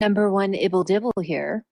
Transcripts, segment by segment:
Number one, Ibble Dibble here.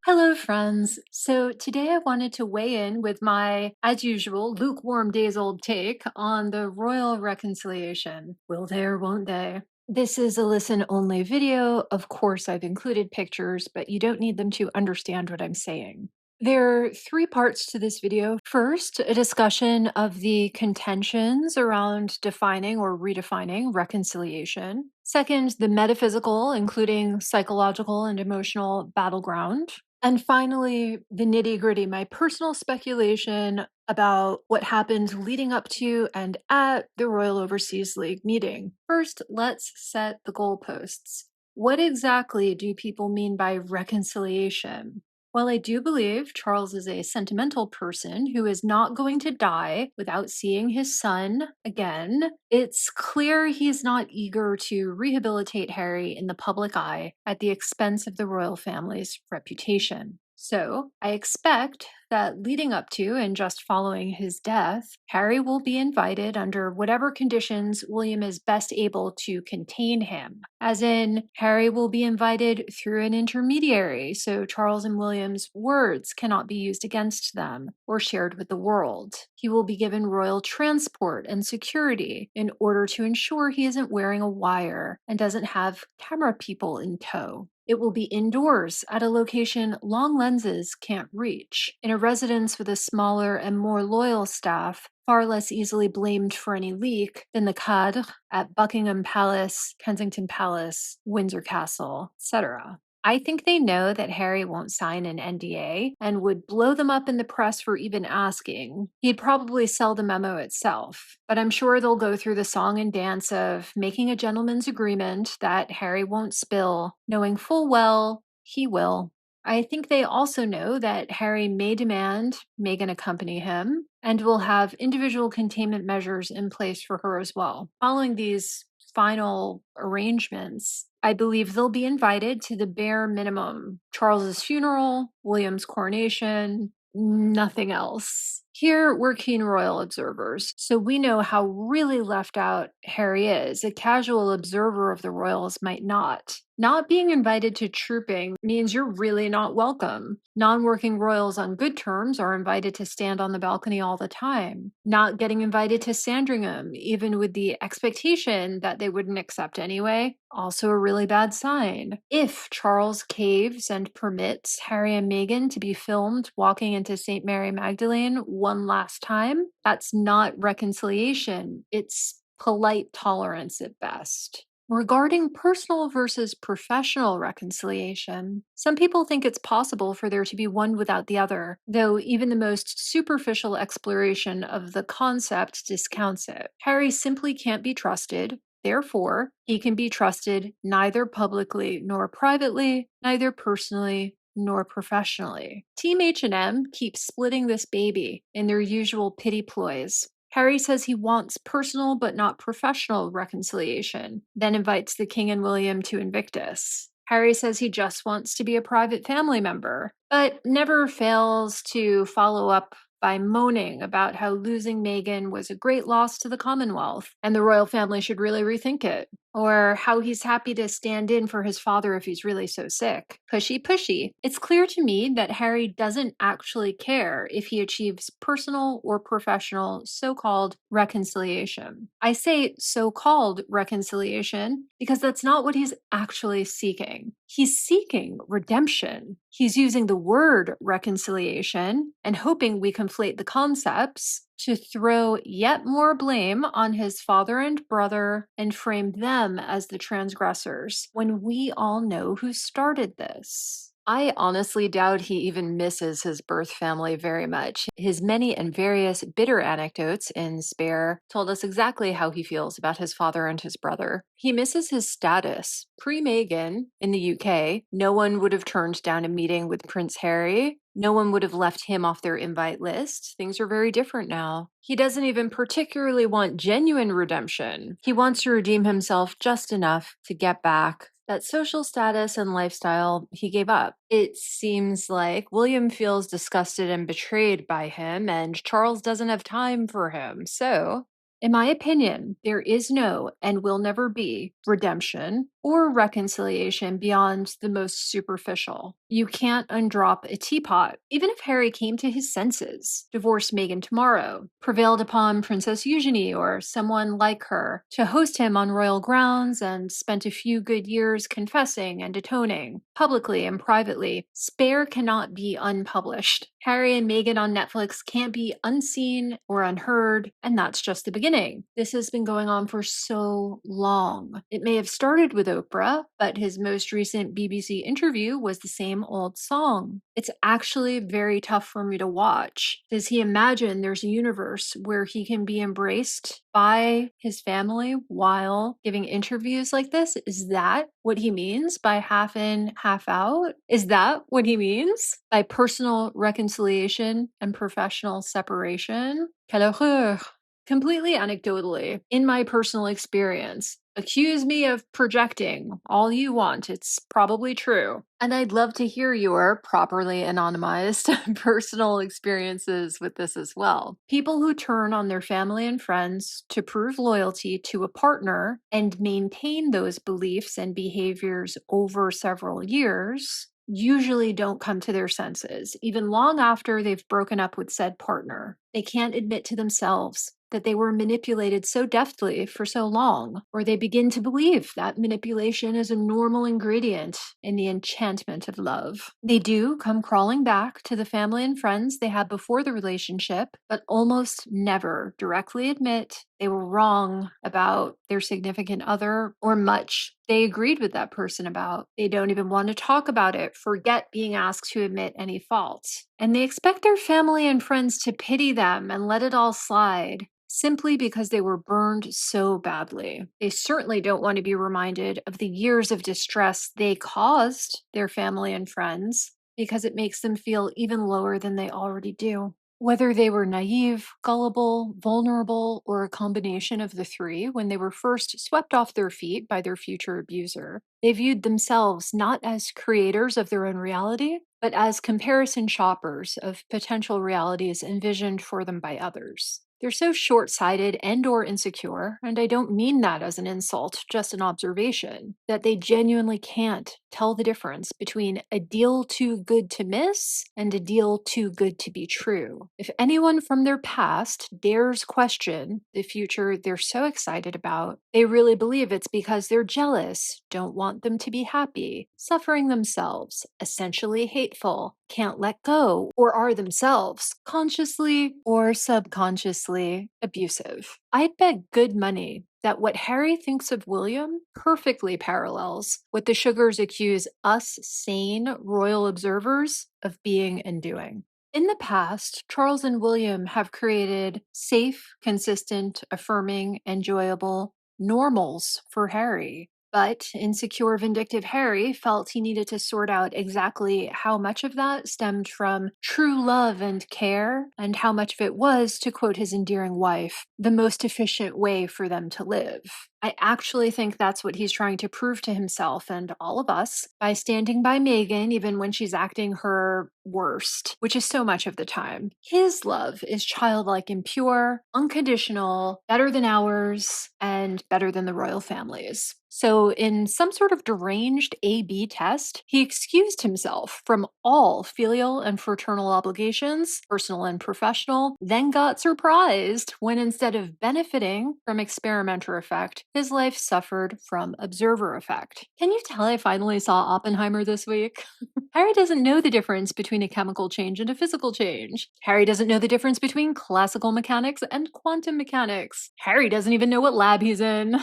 Hello, friends. So today I wanted to weigh in with my, as usual, lukewarm days old take on the royal reconciliation. Will they or won't they? This is a listen only video. Of course, I've included pictures, but you don't need them to understand what I'm saying. There are three parts to this video. First, a discussion of the contentions around defining or redefining reconciliation. Second, the metaphysical, including psychological and emotional battleground. And finally, the nitty gritty, my personal speculation about what happened leading up to and at the Royal Overseas League meeting. First, let's set the goalposts. What exactly do people mean by reconciliation? While I do believe Charles is a sentimental person who is not going to die without seeing his son again, it's clear he's not eager to rehabilitate Harry in the public eye at the expense of the royal family's reputation. So, I expect that leading up to and just following his death, Harry will be invited under whatever conditions William is best able to contain him. As in, Harry will be invited through an intermediary, so Charles and William's words cannot be used against them or shared with the world. He will be given royal transport and security in order to ensure he isn't wearing a wire and doesn't have camera people in tow. It will be indoors at a location long lenses can't reach, in a residence with a smaller and more loyal staff, far less easily blamed for any leak than the cadre at Buckingham Palace, Kensington Palace, Windsor Castle, etc. I think they know that Harry won't sign an NDA and would blow them up in the press for even asking. He'd probably sell the memo itself, but I'm sure they'll go through the song and dance of making a gentleman's agreement that Harry won't spill, knowing full well he will. I think they also know that Harry may demand Meghan accompany him and will have individual containment measures in place for her as well. Following these final arrangements, I believe they'll be invited to the bare minimum: Charles's funeral, William's coronation, nothing else. Here, we're keen royal observers, so we know how really left out Harry is. A casual observer of the royals might not. Not being invited to trooping means you're really not welcome. Non-working royals on good terms are invited to stand on the balcony all the time. Not getting invited to Sandringham, even with the expectation that they wouldn't accept anyway, also a really bad sign. If Charles caves and permits Harry and Meghan to be filmed walking into St. Mary Magdalene one last time, that's not reconciliation. It's polite tolerance at best. Regarding personal versus professional reconciliation, some people think it's possible for there to be one without the other, though even the most superficial exploration of the concept discounts it. Harry simply can't be trusted. Therefore, he can be trusted neither publicly nor privately, neither personally nor professionally. Team H&M keeps splitting this baby in their usual pity ploys. Harry says he wants personal but not professional reconciliation, then invites the King and William to Invictus. Harry says he just wants to be a private family member, but never fails to follow up by moaning about how losing Meghan was a great loss to the Commonwealth and the royal family should really rethink it. Or how he's happy to stand in for his father if he's really so sick. Pushy, pushy. It's clear to me that Harry doesn't actually care if he achieves personal or professional so-called reconciliation. I say so-called reconciliation because that's not what he's actually seeking. He's seeking redemption. He's using the word reconciliation and hoping we conflate the concepts to throw yet more blame on his father and brother and frame them as the transgressors, when we all know who started this. I honestly doubt he even misses his birth family very much. His many and various bitter anecdotes in Spare told us exactly how he feels about his father and his brother. He misses his status. Pre-Meghan, in the UK, no one would have turned down a meeting with Prince Harry. No one would have left him off their invite list. Things are very different now. He doesn't even particularly want genuine redemption. He wants to redeem himself just enough to get back that social status and lifestyle he gave up. It seems like William feels disgusted and betrayed by him, and Charles doesn't have time for him. So In my opinion, there is no and will never be redemption or reconciliation beyond the most superficial. You can't undrop a teapot, even if Harry came to his senses, divorced Meghan tomorrow, prevailed upon Princess Eugenie or someone like her to host him on royal grounds, and spent a few good years confessing and atoning, publicly and privately. Spare cannot be unpublished. Harry and Meghan on Netflix can't be unseen or unheard, and that's just the beginning. This has been going on for so long. It may have started with Oprah, but his most recent BBC interview was the same old song. It's actually very tough for me to watch. Does he imagine there's a universe where he can be embraced by his family while giving interviews like this? Is that what he means by half in, half out? Is that what he means by personal reconciliation and professional separation? Quelle horreur! Completely anecdotally, in my personal experience, accuse me of projecting all you want. It's probably true. And I'd love to hear your properly anonymized personal experiences with this as well. People who turn on their family and friends to prove loyalty to a partner and maintain those beliefs and behaviors over several years usually don't come to their senses, even long after they've broken up with said partner. They can't admit to themselves that they were manipulated so deftly for so long, or they begin to believe that manipulation is a normal ingredient in the enchantment of love. They do come crawling back to the family and friends they had before the relationship, but almost never directly admit they were wrong about their significant other or much they agreed with that person about. They don't even want to talk about it, forget being asked to admit any faults. And they expect their family and friends to pity them and let it all slide, simply because they were burned so badly. They certainly don't want to be reminded of the years of distress they caused their family and friends, because it makes them feel even lower than they already do. Whether they were naive, gullible, vulnerable, or a combination of the three when they were first swept off their feet by their future abuser, they viewed themselves not as creators of their own reality, but as comparison shoppers of potential realities envisioned for them by others. They're so short-sighted and/or insecure, and I don't mean that as an insult, just an observation, that they genuinely can't tell the difference between a deal too good to miss and a deal too good to be true. If anyone from their past dares question the future they're so excited about, they really believe it's because they're jealous, don't want them to be happy, suffering themselves, essentially hateful, can't let go, or are themselves consciously or subconsciously abusive. I'd bet good money that what Harry thinks of William perfectly parallels what the Sugars accuse us sane royal observers of being and doing. In the past, Charles and William have created safe, consistent, affirming, enjoyable normals for Harry. But insecure, vindictive Harry felt he needed to sort out exactly how much of that stemmed from true love and care, and how much of it was, to quote his endearing wife, the most efficient way for them to live. I actually think that's what he's trying to prove to himself and all of us by standing by Meghan even when she's acting her worst, which is so much of the time. His love is childlike and pure, unconditional, better than ours, and better than the royal family's. So, in some sort of deranged A/B test, he excused himself from all filial and fraternal obligations, personal and professional, then got surprised when instead of benefiting from experimenter effect, his life suffered from observer effect. Can you tell I finally saw Oppenheimer this week? Harry doesn't know the difference between a chemical change and a physical change. Harry doesn't know the difference between classical mechanics and quantum mechanics. Harry doesn't even know what lab he's in.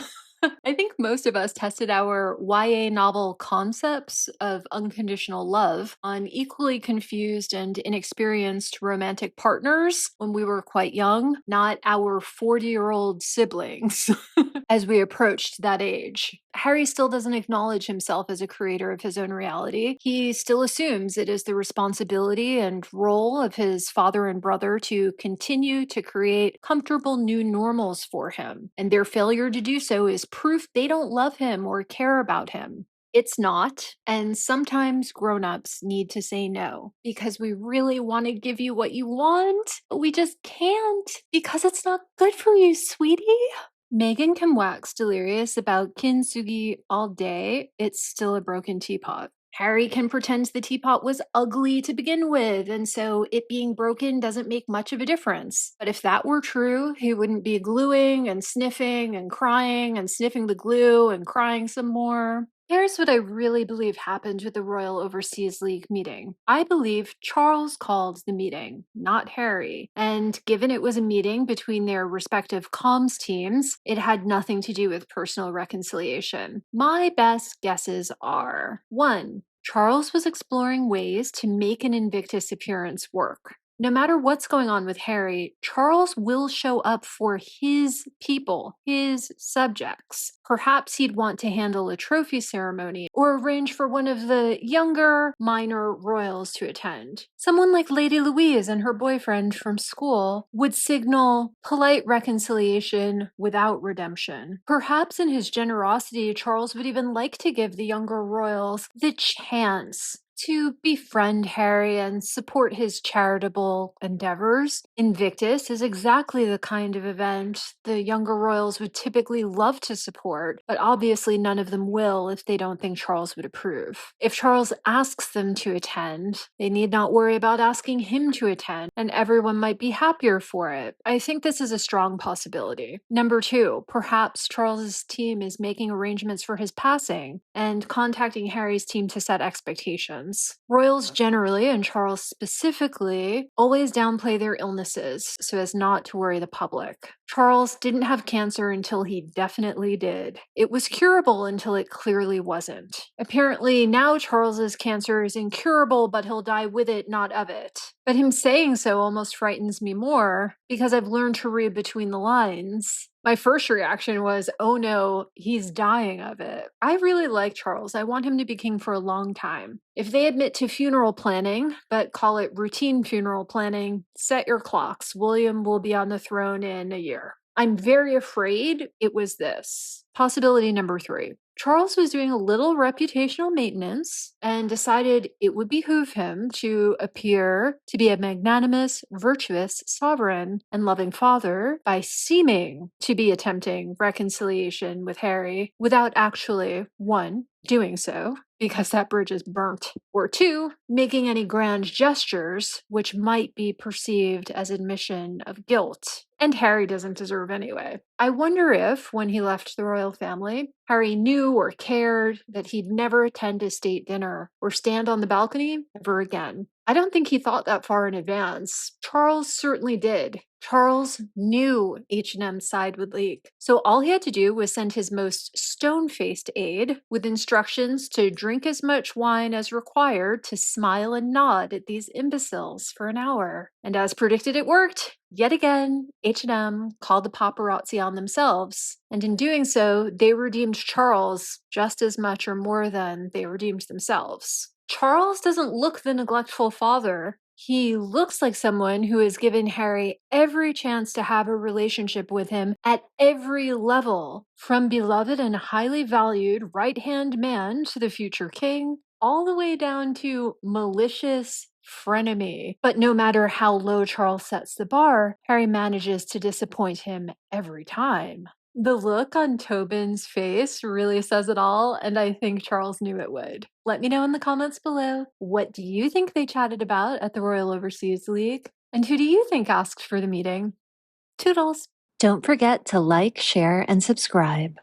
I think most of us tested our YA novel concepts of unconditional love on equally confused and inexperienced romantic partners when we were quite young, not our 40-year-old siblings as we approached that age. Harry still doesn't acknowledge himself as a creator of his own reality. He still assumes it is the responsibility and role of his father and brother to continue to create comfortable new normals for him, and their failure to do so is proof they don't love him or care about him. It's not. And sometimes grown-ups need to say no because we really want to give you what you want, but we just can't because it's not good for you, sweetie. Megan can wax delirious about kintsugi all day. It's still a broken teapot. Harry can pretend the teapot was ugly to begin with, and so it being broken doesn't make much of a difference. But if that were true, he wouldn't be gluing and sniffing and crying and sniffing the glue and crying some more. Here's what I really believe happened with the Royal Overseas League meeting. I believe Charles called the meeting, not Harry. And given it was a meeting between their respective comms teams, it had nothing to do with personal reconciliation. My best guesses are 1. Charles was exploring ways to make an Invictus appearance work. No matter what's going on with Harry, Charles will show up for his people, his subjects. Perhaps he'd want to handle a trophy ceremony or arrange for one of the younger, minor royals to attend. Someone like Lady Louise and her boyfriend from school would signal polite reconciliation without redemption. Perhaps in his generosity, Charles would even like to give the younger royals the chance to befriend Harry and support his charitable endeavors. Invictus is exactly the kind of event the younger royals would typically love to support, but obviously none of them will if they don't think Charles would approve. If Charles asks them to attend, they need not worry about asking him to attend, and everyone might be happier for it. I think this is a strong possibility. Number 2, perhaps Charles's team is making arrangements for his passing and contacting Harry's team to set expectations. Royals generally, and Charles specifically, always downplay their illnesses so as not to worry the public. Charles didn't have cancer until he definitely did. It was curable until it clearly wasn't. Apparently, now Charles's cancer is incurable, but he'll die with it, not of it. But him saying so almost frightens me more because I've learned to read between the lines. My first reaction was, oh no, he's dying of it. I really like Charles. I want him to be king for a long time. If they admit to funeral planning, but call it routine funeral planning, set your clocks. William will be on the throne in a year. I'm very afraid it was this. Possibility number 3. Charles was doing a little reputational maintenance and decided it would behoove him to appear to be a magnanimous, virtuous, sovereign, and loving father by seeming to be attempting reconciliation with Harry without actually, 1, doing so, because that bridge is burnt, or 2, making any grand gestures which might be perceived as admission of guilt. And Harry doesn't deserve anyway. I wonder if, when he left the royal family, Harry knew or cared that he'd never attend a state dinner or stand on the balcony ever again. I don't think he thought that far in advance. Charles certainly did. Charles knew H&M's side would leak, so all he had to do was send his most stone-faced aide with instructions to drink as much wine as required to smile and nod at these imbeciles for an hour. And as predicted, it worked. Yet again, H&M called the paparazzi on themselves, and in doing so, they redeemed Charles just as much or more than they redeemed themselves. Charles doesn't look the neglectful father. He looks like someone who has given Harry every chance to have a relationship with him at every level, from beloved and highly valued right-hand man to the future king, all the way down to malicious frenemy. But no matter how low Charles sets the bar, Harry manages to disappoint him every time. The look on Tobin's face really says it all, and I think Charles knew it would. Let me know in the comments below, what do you think they chatted about at the Royal Overseas League? And who do you think asked for the meeting? Toodles! Don't forget to like, share, and subscribe.